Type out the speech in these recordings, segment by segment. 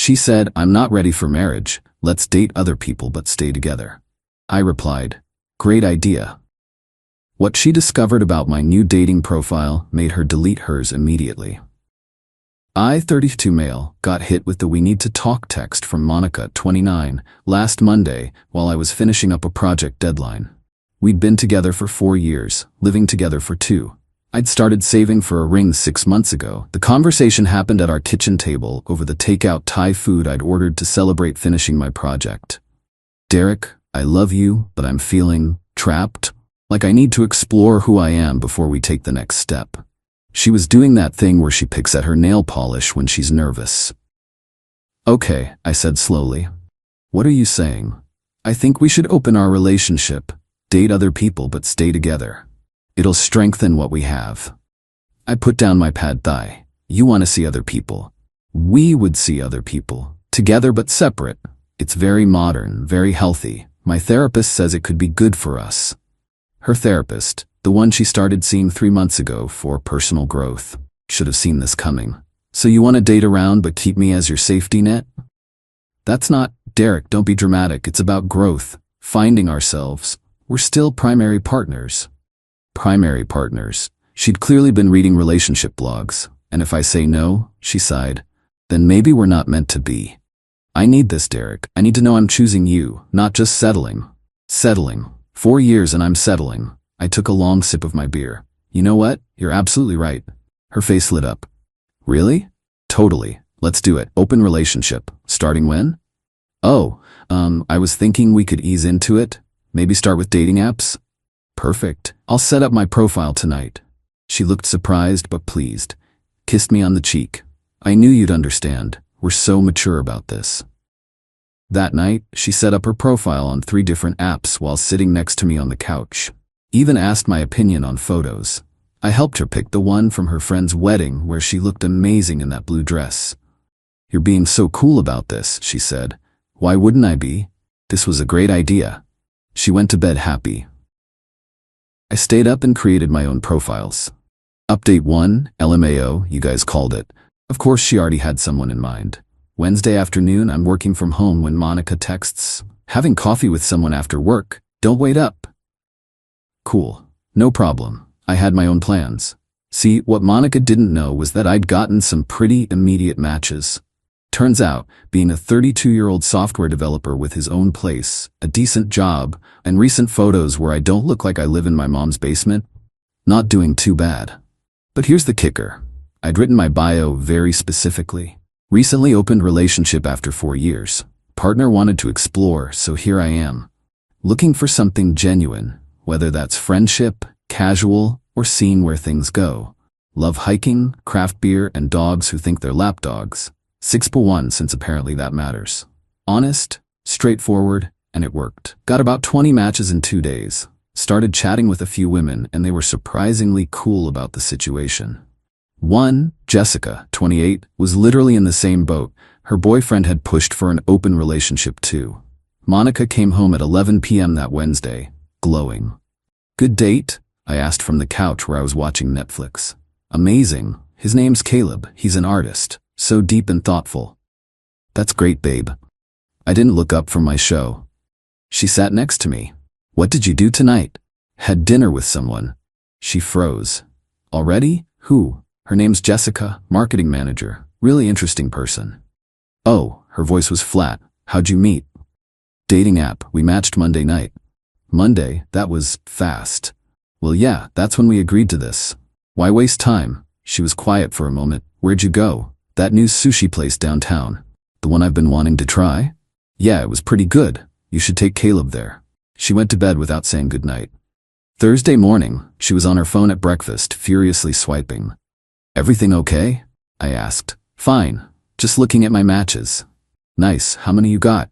She said, "I'm not ready for marriage. Let's date other people but stay together." I replied, "Great idea." What she discovered about my new dating profile made her delete hers immediately. I, 32 male, got hit with the "we need to talk" text from Monica, 29, last Monday while I was finishing up a project deadline. We'd been together for 4 years, living together for 2. I'd started saving for a ring 6 months ago. The conversation happened at our kitchen table over the takeout Thai food I'd ordered to celebrate finishing my project. "Derek, I love you, but I'm feeling trapped. Like I need to explore who I am before we take the next step." She was doing that thing where she picks at her nail polish when she's nervous. "Okay," I said slowly. "What are you saying?" "I think we should open our relationship, date other people but stay together. It'll strengthen what we have." I put down my pad thai. "You want to see other people. We would see other people. Together but separate. It's very modern, very healthy. My therapist says it could be good for us." Her therapist, the one she started seeing 3 months ago for personal growth. Should have seen this coming. "So you want to date around but keep me as your safety net?" "That's not, Derek, don't be dramatic. It's about growth, finding ourselves. We're still primary partners." Primary partners. She'd clearly been reading relationship blogs, and if I say no, she sighed, then maybe we're not meant to be. "I need this, Derek. I need to know I'm choosing you, not just settling." Settling. 4 years and I'm settling. I took a long sip of my beer. "You know what? You're absolutely right." Her face lit up. "Really?" "Totally. Let's do it. Open relationship. Starting when?" "Oh, I was thinking we could ease into it. Maybe start with dating apps." "Perfect. I'll set up my profile tonight." She looked surprised but pleased. Kissed me on the cheek. "I knew you'd understand. We're so mature about this." That night, she set up her profile on 3 different apps while sitting next to me on the couch. Even asked my opinion on photos. I helped her pick the one from her friend's wedding where she looked amazing in that blue dress. "You're being so cool about this," she said. "Why wouldn't I be? This was a great idea." She went to bed happy. I stayed up and created my own profiles. Update 1, LMAO, you guys called it. Of course she already had someone in mind. Wednesday afternoon, I'm working from home when Monica texts, "Having coffee with someone after work, don't wait up." Cool. No problem. I had my own plans. See, what Monica didn't know was that I'd gotten some pretty immediate matches. Turns out, being a 32-year-old software developer with his own place, a decent job, and recent photos where I don't look like I live in my mom's basement, not doing too bad. But here's the kicker. I'd written my bio very specifically. Recently opened relationship after 4 years. Partner wanted to explore, so here I am. Looking for something genuine, whether that's friendship, casual, or seeing where things go. Love hiking, craft beer, and dogs who think they're lapdogs. 6-1 since apparently that matters. Honest, straightforward, and it worked. Got about 20 matches in 2 days. Started chatting with a few women and they were surprisingly cool about the situation. One, Jessica, 28, was literally in the same boat. Her boyfriend had pushed for an open relationship too. Monica came home at 11 p.m. that Wednesday, glowing. "Good date?" I asked from the couch where I was watching Netflix. "Amazing. His name's Caleb. He's an artist. So deep and thoughtful." "That's great, babe." I didn't look up from my show. She sat next to me. "What did you do tonight?" "Had dinner with someone." She froze. "Already? Who?" "Her name's Jessica, marketing manager. Really interesting person." "Oh," her voice was flat. "How'd you meet?" "Dating app. We matched Monday night." "Monday? That was fast." "Well, yeah, that's when we agreed to this." "Why waste time?" She was quiet for a moment. "Where'd you go?" "That new sushi place downtown." "The one I've been wanting to try?" "Yeah, it was pretty good. You should take Caleb there." She went to bed without saying goodnight. Thursday morning, she was on her phone at breakfast, furiously swiping. "Everything okay?" I asked. "Fine. Just looking at my matches." "Nice. How many you got?"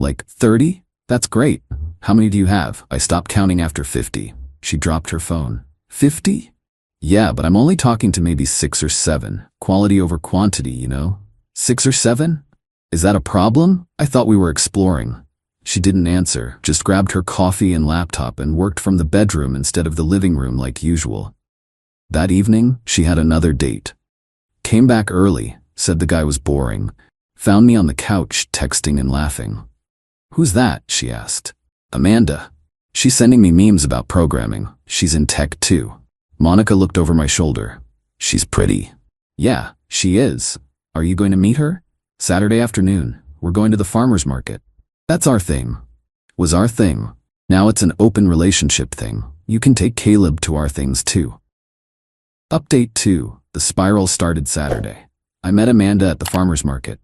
"Like 30? That's great. How many do you have?" I stopped counting after 50. She dropped her phone. 50? "Yeah, but I'm only talking to maybe 6 or 7. Quality over quantity, you know? 6 or 7? Is that a problem? I thought we were exploring." She didn't answer, just grabbed her coffee and laptop and worked from the bedroom instead of the living room like usual. That evening, she had another date. Came back early, said the guy was boring. Found me on the couch, texting and laughing. "Who's that?" she asked. "Amanda. She's sending me memes about programming. She's in tech too." Monica looked over my shoulder. "She's pretty." "Yeah, she is. Are you going to meet her?" "Saturday afternoon. We're going to the farmer's market." "That's our thing." Was our thing. Now it's an open relationship thing. You can take Caleb to our things too. Update 2. The spiral started Saturday. I met Amanda at the farmer's market.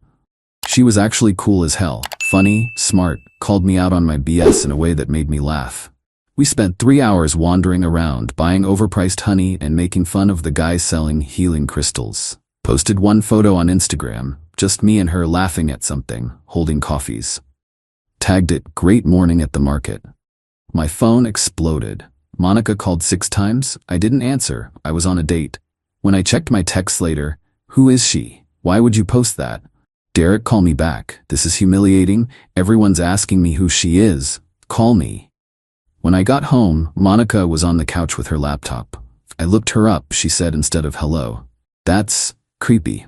She was actually cool as hell, funny, smart, called me out on my BS in a way that made me laugh. We spent 3 hours wandering around, buying overpriced honey and making fun of the guys selling healing crystals. Posted one photo on Instagram, just me and her laughing at something, holding coffees. Tagged it, "Great morning at the market." My phone exploded. Monica called 6 times. I didn't answer. I was on a date. When I checked my texts later, "Who is she? Why would you post that?" "Derek, call me back. This is humiliating. Everyone's asking me who she is. Call me." When I got home, Monica was on the couch with her laptop. I looked her up, she said instead of hello. "That's creepy."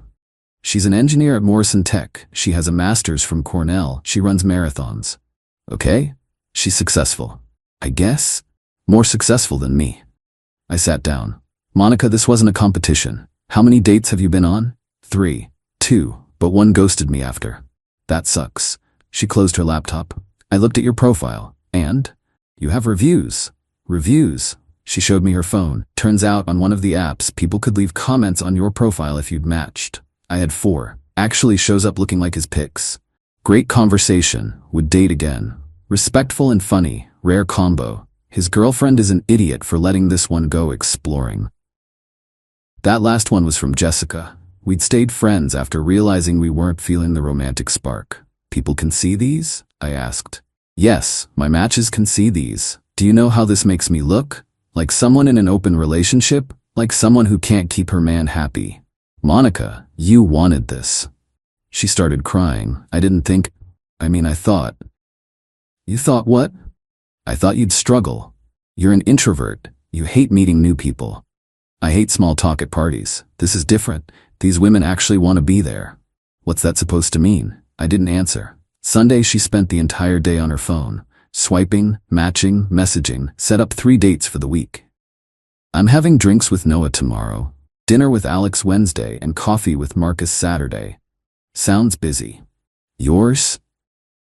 "She's an engineer at Morrison Tech. She has a master's from Cornell. She runs marathons." "Okay. She's successful. I guess. More successful than me." I sat down. "Monica, this wasn't a competition. How many dates have you been on?" 3. 2, but one ghosted me after. "That sucks." She closed her laptop. "I looked at your profile, and you have reviews." "Reviews?" She showed me her phone. "Turns out on one of the apps, people could leave comments on your profile if you'd matched. I had 4. Actually shows up looking like his pics. Great conversation. Would date again. Respectful and funny. Rare combo. His girlfriend is an idiot for letting this one go exploring." That last one was from Jessica. We'd stayed friends after realizing we weren't feeling the romantic spark. "People can see these?" I asked. "Yes, my matches can see these. Do you know how this makes me look? Like someone in an open relationship? Like someone who can't keep her man happy." "Monica, you wanted this." She started crying. I thought. "You thought what?" "I thought you'd struggle. You're an introvert. You hate meeting new people." "I hate small talk at parties. This is different. These women actually want to be there." "What's that supposed to mean?" I didn't answer. Sunday she spent the entire day on her phone, swiping, matching, messaging, set up 3 dates for the week. "I'm having drinks with Noah tomorrow, dinner with Alex Wednesday, and coffee with Marcus Saturday." Sounds busy. "Yours?"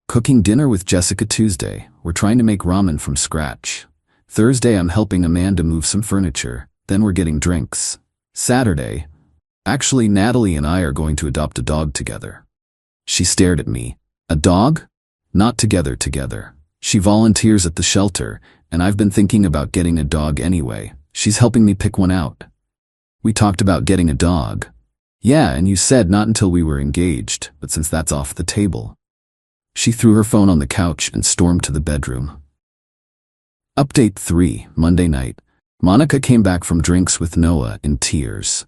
"Cooking dinner with Jessica Tuesday. We're trying to make ramen from scratch. Thursday I'm helping Amanda move some furniture. Then we're getting drinks. Saturday, actually Natalie and I are going to adopt a dog together." She stared at me. "A dog?" "Not together. She volunteers at the shelter, and I've been thinking about getting a dog anyway. She's helping me pick one out." "We talked about getting a dog." "Yeah, and you said not until we were engaged, but since that's off the table." She threw her phone on the couch and stormed to the bedroom. Update 3. Monday night. Monica came back from drinks with Noah in tears.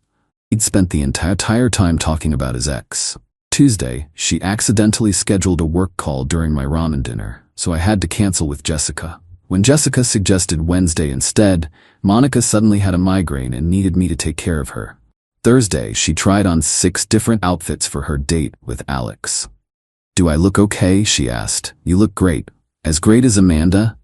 He'd spent the entire time talking about his ex. Tuesday, she accidentally scheduled a work call during my ramen dinner, so I had to cancel with Jessica. When Jessica suggested Wednesday instead, Monica suddenly had a migraine and needed me to take care of her. Thursday, she tried on 6 different outfits for her date with Alex. "Do I look okay?" she asked. "You look great." "As great as Amanda?"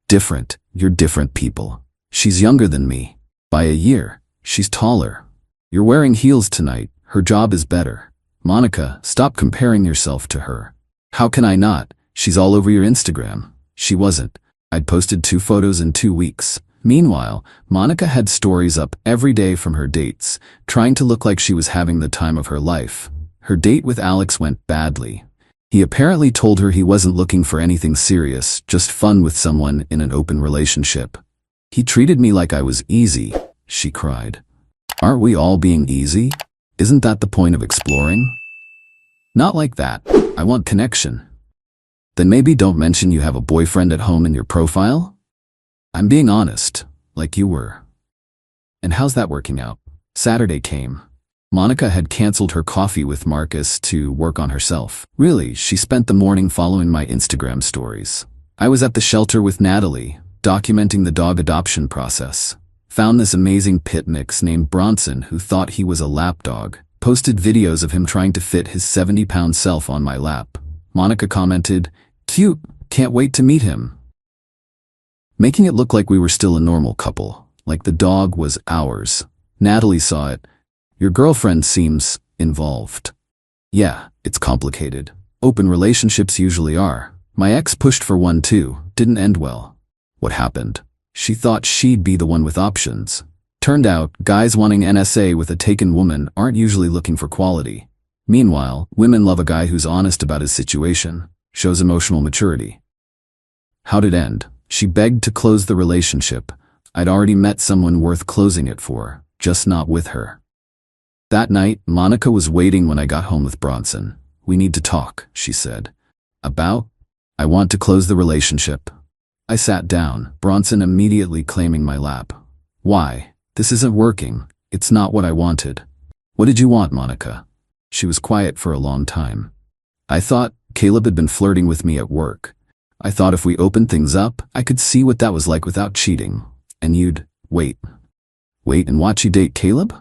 "Different. You're different people. She's younger than me. By a year. She's taller. You're wearing heels tonight. Her job is better." "Monica, stop comparing yourself to her." "How can I not? She's all over your Instagram." She wasn't. I'd posted 2 photos in 2 weeks. Meanwhile, Monica had stories up every day from her dates, trying to look like she was having the time of her life. Her date with Alex went badly. He apparently told her he wasn't looking for anything serious, just fun with someone in an open relationship. "He treated me like I was easy," she cried. "Aren't we all being easy? Isn't that the point of exploring?" "Not like that. I want connection." "Then maybe don't mention you have a boyfriend at home in your profile?" "I'm being honest, like you were." "And how's that working out?" Saturday came. Monica had canceled her coffee with Marcus to work on herself. Really, she spent the morning following my Instagram stories. I was at the shelter with Natalie, documenting the dog adoption process. Found this amazing pit mix named Bronson who thought he was a lapdog. Posted videos of him trying to fit his 70-pound self on my lap. Monica commented, "Cute, can't wait to meet him." Making it look like we were still a normal couple, like the dog was ours. Natalie saw it. "Your girlfriend seems involved." Yeah, it's complicated. Open relationships usually are. My ex pushed for one too, didn't end well. What happened? She thought she'd be the one with options. Turned out, guys wanting NSA with a taken woman aren't usually looking for quality. Meanwhile, women love a guy who's honest about his situation, shows emotional maturity. How'd it end? She begged to close the relationship. I'd already met someone worth closing it for, just not with her. That night, Monica was waiting when I got home with Bronson. "We need to talk," she said. "About?" "I want to close the relationship." I sat down, Bronson immediately claiming my lap. "Why? This isn't working. It's not what I wanted." "What did you want, Monica?" She was quiet for a long time. "I thought Caleb had been flirting with me at work. I thought if we opened things up, I could see what that was like without cheating. And you'd wait and watch you date Caleb?"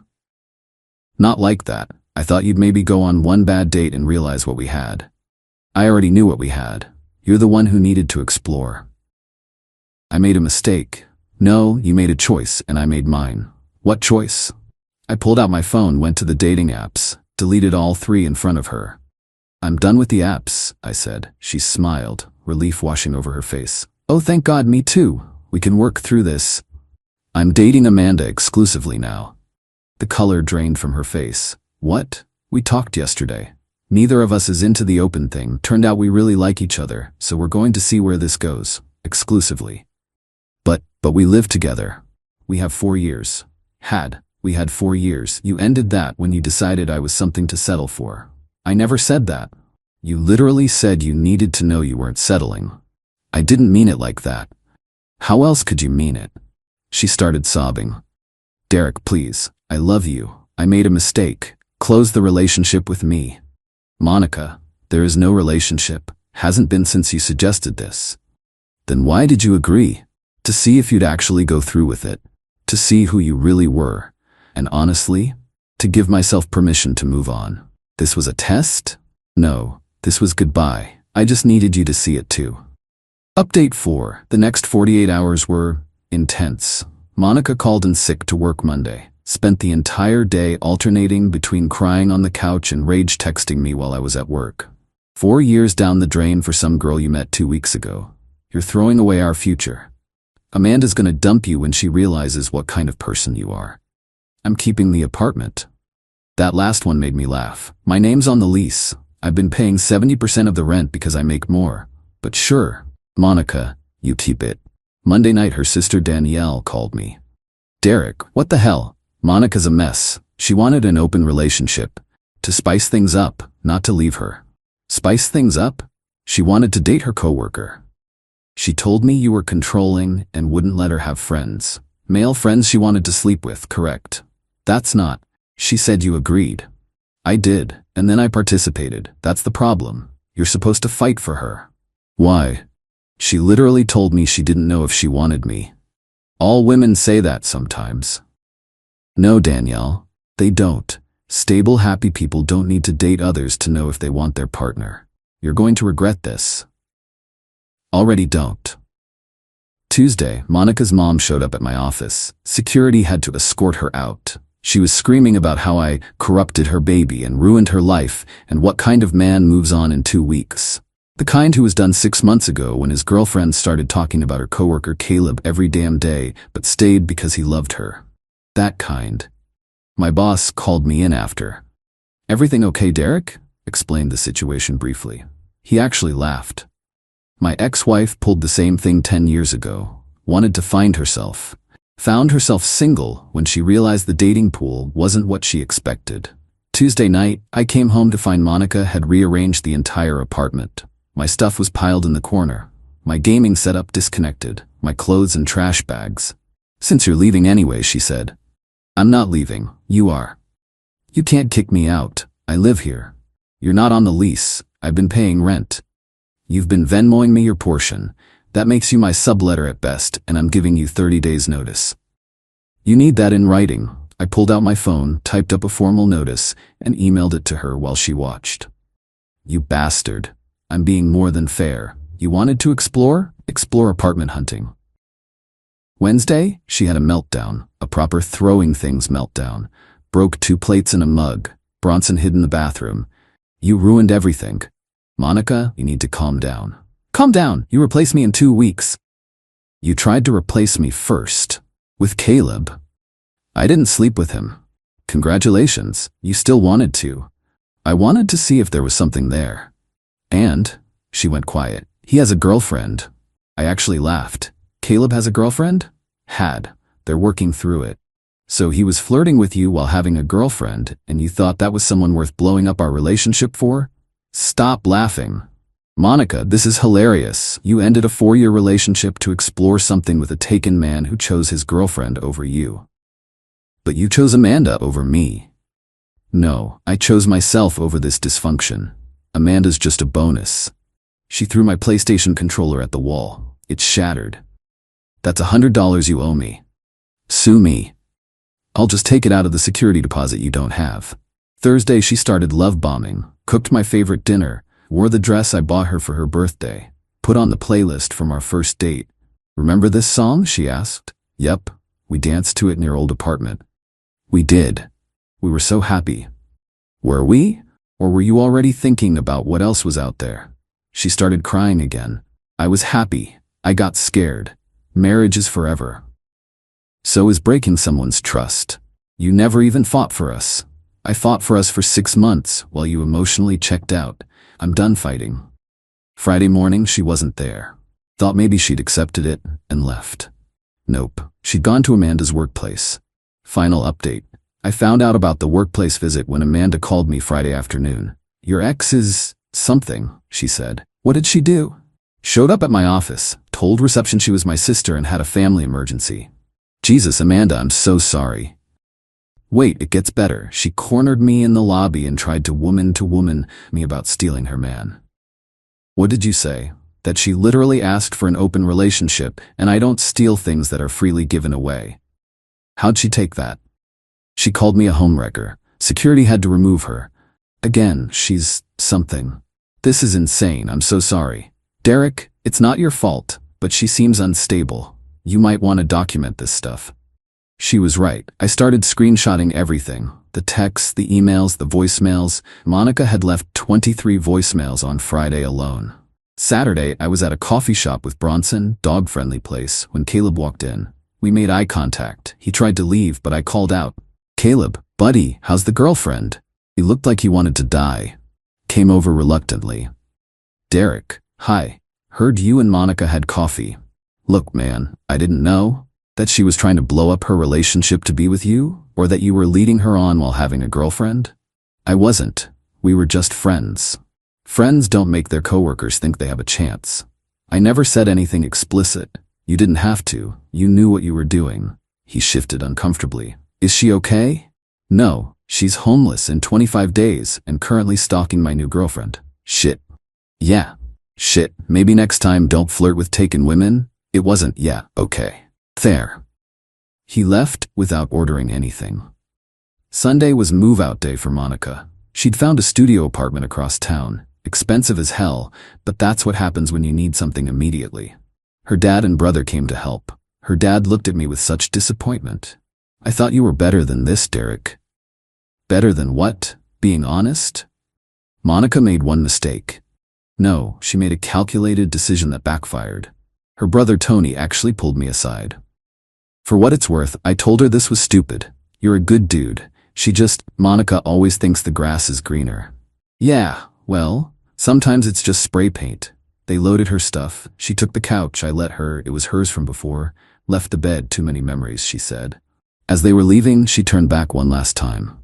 "Not like that. I thought you'd maybe go on one bad date and realize what we had." "I already knew what we had. You're the one who needed to explore." "I made a mistake." "No, you made a choice and I made mine." "What choice?" I pulled out my phone, went to the dating apps, deleted all 3 in front of her. "I'm done with the apps," I said. She smiled, relief washing over her face. "Oh, thank God, me too. We can work through this. I'm dating Amanda exclusively now." The color drained from her face. "What? We talked yesterday. Neither of us is into the open thing. Turned out we really like each other, so we're going to see where this goes. Exclusively. But we live together. We have 4 years. We had 4 years. You ended that when you decided I was something to settle for." "I never said that." "You literally said you needed to know you weren't settling." "I didn't mean it like that." "How else could you mean it?" She started sobbing. "Derek, please. I love you. I made a mistake. Close the relationship with me." "Monica, there is no relationship. Hasn't been since you suggested this." "Then why did you agree?" "To see if you'd actually go through with it. To see who you really were. And honestly, to give myself permission to move on." "This was a test?" "No, this was goodbye. I just needed you to see it too." Update 4. The next 48 hours were intense. Monica called in sick to work Monday. Spent the entire day alternating between crying on the couch and rage texting me while I was at work. 4 years down the drain for some girl you met 2 weeks ago. You're throwing away our future. Amanda's gonna dump you when she realizes what kind of person you are. I'm keeping the apartment. That last one made me laugh. My name's on the lease. I've been paying 70% of the rent because I make more. But sure, Monica, you keep it. Monday night her sister Danielle called me. "Derek, what the hell? Monica's a mess. She wanted an open relationship. To spice things up, not to leave her." "Spice things up?" "She wanted to date her coworker. She told me you were controlling and wouldn't let her have friends. Male friends she wanted to sleep with, correct?" "That's not." "She said you agreed." "I did, and then I participated. That's the problem. You're supposed to fight for her." "Why?" "She literally told me she didn't know if she wanted me." "All women say that sometimes." "No, Danielle, they don't. Stable, happy people don't need to date others to know if they want their partner. You're going to regret this." "Already don't." Tuesday, Monica's mom showed up at my office. Security had to escort her out. She was screaming about how I corrupted her baby and ruined her life, and what kind of man moves on in 2 weeks. The kind who was done 6 months ago when his girlfriend started talking about her coworker Caleb every damn day, but stayed because he loved her. That kind. My boss called me in after. "Everything okay, Derek?" Explained the situation briefly. He actually laughed. "My ex-wife pulled the same thing 10 years ago. Wanted to find herself. Found herself single when she realized the dating pool wasn't what she expected. Tuesday night, I came home to find Monica had rearranged the entire apartment. My stuff was piled in the corner. My gaming setup disconnected. My clothes in trash bags. "Since you're leaving anyway," she said. "I'm not leaving. You are. You can't kick me out. I live here. You're not on the lease. I've been paying rent. You've been Venmoing me your portion. That makes you my subletter at best, and I'm giving you 30 days notice. You need that in writing. I pulled out my phone, typed up a formal notice, and emailed it to her while she watched. You bastard. I'm being more than fair. You wanted to explore? Explore apartment hunting. Wednesday, she had a meltdown, a proper throwing things meltdown. Broke 2 plates and a mug. Bronson hid in the bathroom. You ruined everything. Monica, you need to calm down. Calm down. You replaced me in 2 weeks. You tried to replace me first. With Caleb. I didn't sleep with him. Congratulations. You still wanted to. I wanted to see if there was something there. And, she went quiet, he has a girlfriend. I actually laughed. Caleb has a girlfriend? Had. They're working through it. So he was flirting with you while having a girlfriend, and you thought that was someone worth blowing up our relationship for? Stop laughing. Monica, this is hilarious. You ended a 4-year relationship to explore something with a taken man who chose his girlfriend over you. But you chose Amanda over me. No, I chose myself over this dysfunction. Amanda's just a bonus. She threw my PlayStation controller at the wall. It shattered. That's $100 you owe me. Sue me. I'll just take it out of the security deposit you don't have. Thursday she started love bombing, cooked my favorite dinner, wore the dress I bought her for her birthday, put on the playlist from our first date. Remember this song? She asked. Yep, we danced to it in your old apartment. We did. We were so happy. Were we? Or were you already thinking about what else was out there? She started crying again. I was happy. I got scared. Marriage is forever. So is breaking someone's trust. You never even fought for us. I fought for us for 6 months while you emotionally checked out. I'm done fighting. Friday morning, she wasn't there. Thought maybe she'd accepted it and left. Nope. She'd gone to Amanda's workplace. Final update. I found out about the workplace visit when Amanda called me Friday afternoon. Your ex is something, she said. What did she do? Showed up at my office, told reception she was my sister and had a family emergency. Jesus, Amanda, I'm so sorry. Wait, it gets better. She cornered me in the lobby and tried to woman me about stealing her man. What did you say? That she literally asked for an open relationship and I don't steal things that are freely given away. How'd she take that? She called me a homewrecker. Security had to remove her. Again, she's something. This is insane. I'm so sorry. Derek, it's not your fault, but she seems unstable. You might want to document this stuff. She was right. I started screenshotting everything. The texts, the emails, the voicemails. Monica had left 23 voicemails on Friday alone. Saturday, I was at a coffee shop with Bronson, dog-friendly place, when Caleb walked in. We made eye contact. He tried to leave, but I called out. Caleb, buddy, how's the girlfriend? He looked like he wanted to die. Came over reluctantly. Derek, hi. Heard you and Monica had coffee. Look, man, I didn't know that she was trying to blow up her relationship to be with you, or that you were leading her on while having a girlfriend. I wasn't. We were just friends. Friends don't make their coworkers think they have a chance. I never said anything explicit. You didn't have to. You knew what you were doing. He shifted uncomfortably. Is she okay? No, she's homeless in 25 days and currently stalking my new girlfriend. Shit. Yeah. Shit. Maybe next time don't flirt with taken women? It wasn't, yeah, okay. Fair. He left without ordering anything. Sunday was move-out day for Monica. She'd found a studio apartment across town. Expensive as hell, but that's what happens when you need something immediately. Her dad and brother came to help. Her dad looked at me with such disappointment. I thought you were better than this, Derek. Better than what? Being honest? Monica made one mistake. No, she made a calculated decision that backfired. Her brother Tony actually pulled me aside. For what it's worth, I told her this was stupid. You're a good dude. Monica always thinks the grass is greener. Yeah, well, sometimes it's just spray paint. They loaded her stuff. She took the couch I let her, it was hers from before. Left the bed, too many memories, she said. As they were leaving, she turned back one last time.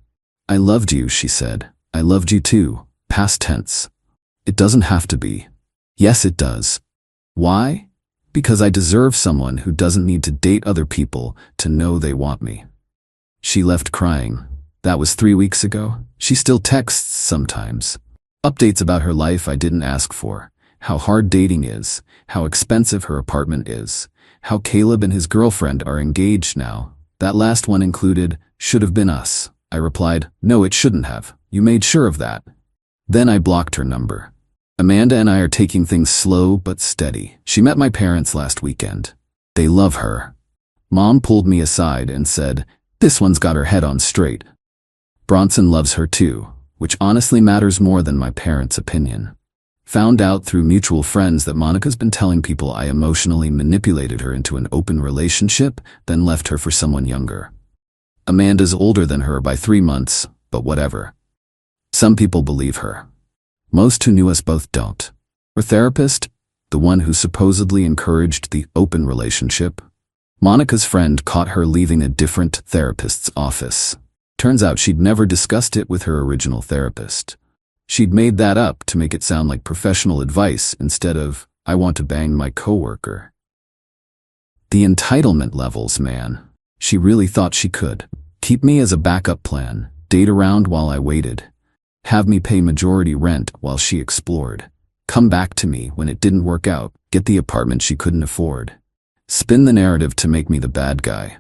I loved you, she said. I loved you too. Past tense. It doesn't have to be. Yes, it does. Why? Because I deserve someone who doesn't need to date other people to know they want me. She left crying. That was 3 weeks ago. She still texts sometimes. Updates about her life I didn't ask for. How hard dating is. How expensive her apartment is. How Caleb and his girlfriend are engaged now. That last one included, Should have been us. I replied, no, it shouldn't have. You made sure of that. Then I blocked her number. Amanda and I are taking things slow but steady. She met my parents last weekend. They love her. Mom pulled me aside and said, this one's got her head on straight. Bronson loves her too, which honestly matters more than my parents' opinion. Found out through mutual friends that Monica's been telling people I emotionally manipulated her into an open relationship, then left her for someone younger. Amanda's older than her by 3 months, but whatever. Some people believe her. Most who knew us both don't. Her therapist, the one who supposedly encouraged the open relationship, Monica's friend caught her leaving a different therapist's office. Turns out she'd never discussed it with her original therapist. She'd made that up to make it sound like professional advice instead of, I want to bang my coworker. The entitlement levels, man. She really thought she could. Keep me as a backup plan, date around while I waited. Have me pay majority rent while she explored. Come back to me when it didn't work out, get the apartment she couldn't afford. Spin the narrative to make me the bad guy.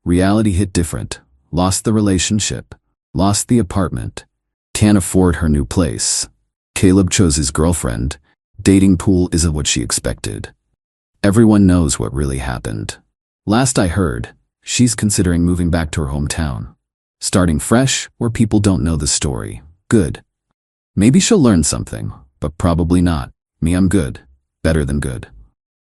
Reality hit different. Lost the relationship. Lost the apartment. Can't afford her new place. Caleb chose his girlfriend. Dating pool isn't what she expected. Everyone knows what really happened. Last I heard, she's considering moving back to her hometown. Starting fresh where people don't know the story. Good. Maybe she'll learn something, but probably not. Me, I'm good. Better than good.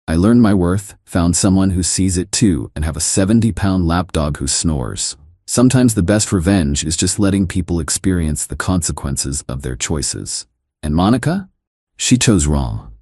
I learned my worth, found someone who sees it too, and have a 70-pound lapdog who snores. Sometimes the best revenge is just letting people experience the consequences of their choices. And Monica? She chose wrong.